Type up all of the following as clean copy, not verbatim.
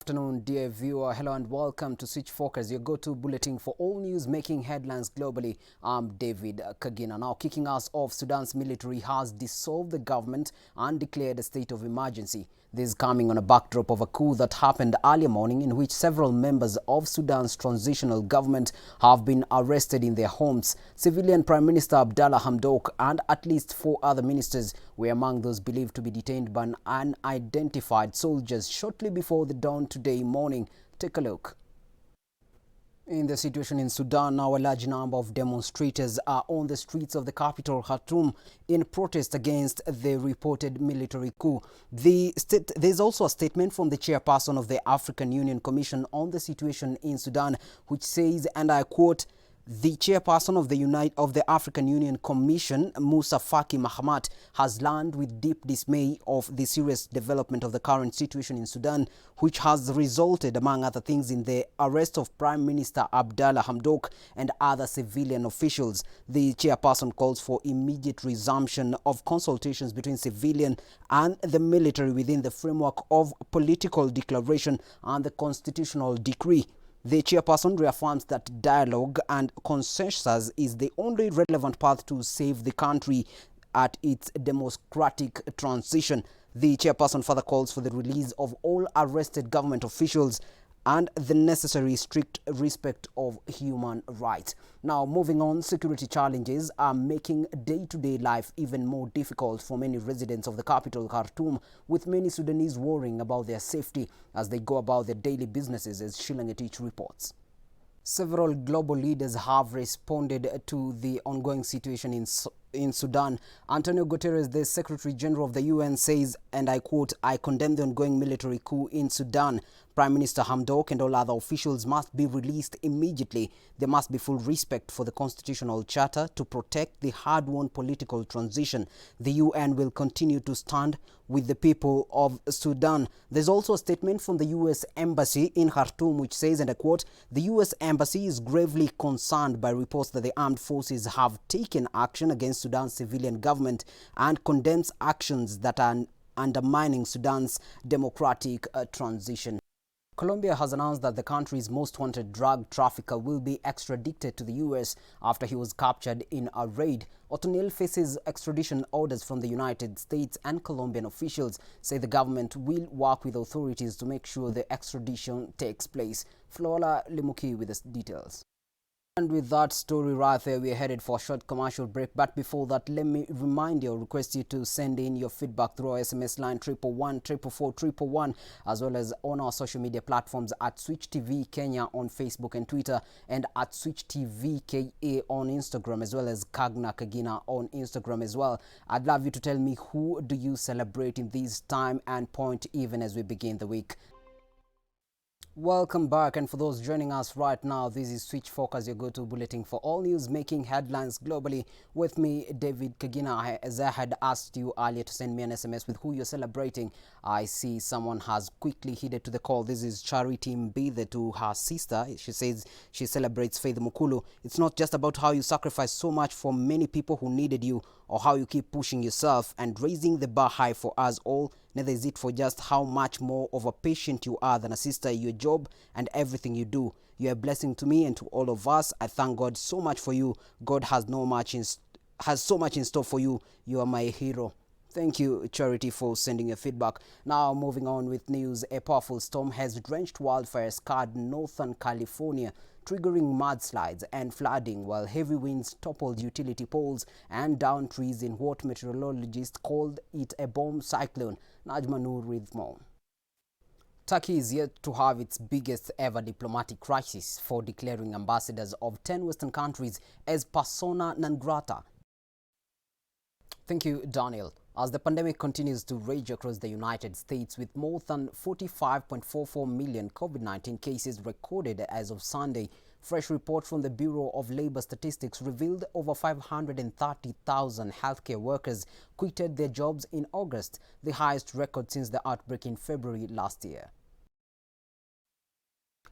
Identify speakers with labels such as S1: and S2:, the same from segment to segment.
S1: afternoon, dear viewer. Hello and welcome to Switch Focus, your go-to bulletin for all news making headlines globally. I'm David Kagina. Now, kicking us off, Sudan's military has dissolved the government and declared a state of emergency. This is coming on a backdrop of a coup that happened earlier morning in which several members of Sudan's transitional government have been arrested in their homes. Civilian Prime Minister Abdallah Hamdok and at least 4 other ministers were among those believed to be detained by unidentified soldiers shortly before the dawn today morning. Take a look. In the situation in Sudan, now a large number of demonstrators are on the streets of the capital, Khartoum, in protest against the reported military coup. There's also a statement from the chairperson of the African Union Commission on the situation in Sudan, which says, and I quote, "The chairperson of the African Union Commission, Musa Faki Mahamat, has learned with deep dismay of the serious development of the current situation in Sudan, which has resulted, among other things, in the arrest of Prime Minister Abdallah Hamdok and other civilian officials. The chairperson calls for immediate resumption of consultations between civilian and the military within the framework of political declaration and the constitutional decree. The chairperson reaffirms that dialogue and consensus is the only relevant path to save the country at its democratic transition. The chairperson further calls for the release of all arrested government officials and the necessary strict respect of human rights. Now, moving on, security challenges are making day-to-day life even more difficult for many residents of the capital, Khartoum, with many Sudanese worrying about their safety as they go about their daily businesses, as Shilangetich reports. Several global leaders have responded to the ongoing situation in Sudan. Antonio Guterres, the Secretary General of the UN, says, and I quote, "I condemn the ongoing military coup in Sudan. Prime Minister Hamdok and all other officials must be released immediately. There must be full respect for the constitutional charter to protect the hard-won political transition. The UN will continue to stand with the people of Sudan." There's also a statement from the US Embassy in Khartoum which says, and I quote, "The US Embassy is gravely concerned by reports that the armed forces have taken action against Sudan's civilian government and condemns actions that are undermining Sudan's democratic transition." Colombia has announced that the country's most wanted drug trafficker will be extradited to the US after he was captured in a raid. Otoniel faces extradition orders from the United States, and Colombian officials say the government will work with authorities to make sure the extradition takes place. Flora Limuki with the details. And with that story right there, we are headed for a short commercial break. But before that, let me remind you or request you to send in your feedback through our SMS line 111 444 111, as well as on our social media platforms at Switch TV Kenya on Facebook and Twitter, and at Switch TV KA on Instagram, as well as Kagna Kagina on Instagram as well. I'd love you to tell me, who do you celebrate in this time and point, even as we begin the week. Welcome back, and for those joining us right now, this is Switch Focus, your go-to bulletin for all news making headlines globally. With me, David Kagina. As I had asked you earlier to send me an SMS with who you're celebrating, I see someone has quickly heeded to the call. This is Charity Mbithe to her sister. She says she celebrates Faith Mukulu. It's not just about how you sacrifice so much for many people who needed you, or how you keep pushing yourself and raising the bar high for us all. Neither is it for just how much more of a patient you are than a sister, your job and everything you do. You're a blessing to me and to all of us. I thank God so much for you. God has so much in store for you. You are my hero. Thank you, Charity, for sending your feedback. Now, moving on with news. A powerful storm has drenched wildfires scarred northern California, triggering mudslides and flooding, while heavy winds toppled utility poles and down trees in what meteorologists called it a bomb cyclone. Najma Noor with more. Turkey is yet to have its biggest ever diplomatic crisis for declaring ambassadors of 10 Western countries as persona non grata. Thank you, Daniel. As the pandemic continues to rage across the United States, with more than 45.44 million COVID-19 cases recorded as of Sunday, fresh report from the Bureau of Labor Statistics revealed over 530,000 healthcare workers quitted their jobs in August, the highest record since the outbreak in February last year.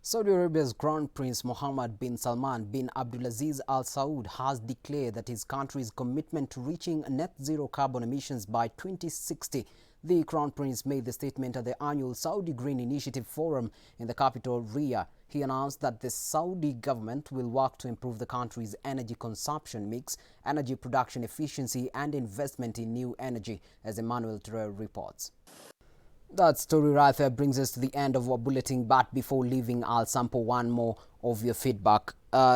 S1: Saudi Arabia's Crown Prince Mohammed bin Salman bin Abdulaziz Al Saud has declared that his country's commitment to reaching net zero carbon emissions by 2060. The Crown Prince made the statement at the annual Saudi Green Initiative Forum in the capital, Riyadh. He announced that the Saudi government will work to improve the country's energy consumption mix, energy production efficiency, and investment in new energy, as Emmanuel Terrell reports. That story right there brings us to the end of our bulletin, but before leaving, I'll sample one more of your feedback.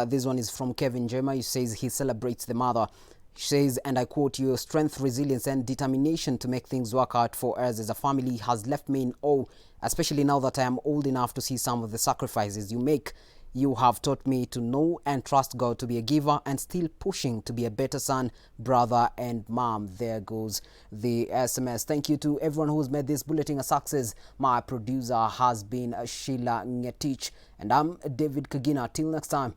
S1: This one is from Kevin Jema. He says he celebrates the mother. He says, and I quote, "Your strength, resilience, and determination to make things work out for us as a family has left me in awe, especially now that I am old enough to see some of the sacrifices you make. You have taught me to know and trust God, to be a giver and still pushing to be a better son, brother, and mom." There goes the SMS. Thank you to everyone who's made this bulletin a success. My producer has been Sheila Ngetich, and I'm David Kagina. Till next time.